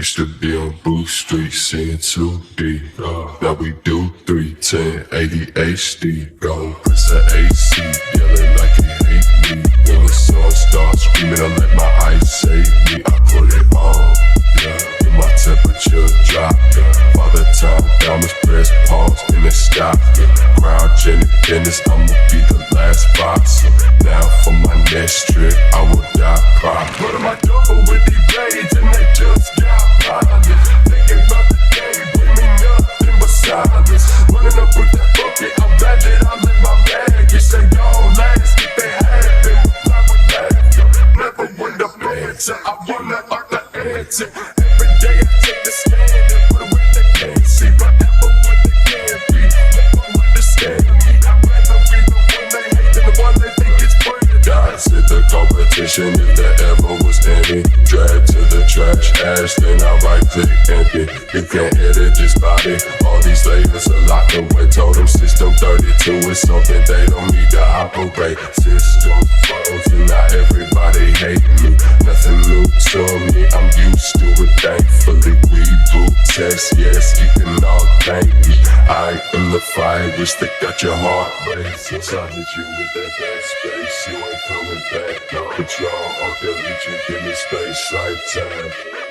Used to be on Booth Street, seeing 2D. Now we do 310, 80 HD. Go press the AC, yelling like he hate me. When the sun starts screaming, I let my eyes save me. I put it on, yeah, and my temperature drop. Father time, diamonds press pause in the sky. Cryogenic dentist, I'ma be the last five. So now for my next trick, I will die cry. What am I doing with these blades and they just got violent? Thinking about the day, bring me nothing but silence. Running up with that bucket, I'm glad that I let my baggage say don't last. If they had been reply with that, never win the answer. I wanna up the answer. Every day I take the stand and put away they can't see. Forever what they can't be, never understand me. I'd rather be the one they hate than the one they think is pretty. I said the competition, if there ever was any. Drag to the trash, ash, then I right click empty. You can't edit this body, all these layers are locked away. Told them system 32 is something they don't need to operate. System frozen, now everybody hate me. Nothing new to me, I'm used to it, thankfully. Reboot test, yes, you can all thank me. I am the virus that got your heart racing. Since I hit you with that bad space, you ain't coming back. No control, I'll delete you, give me space, lifetime.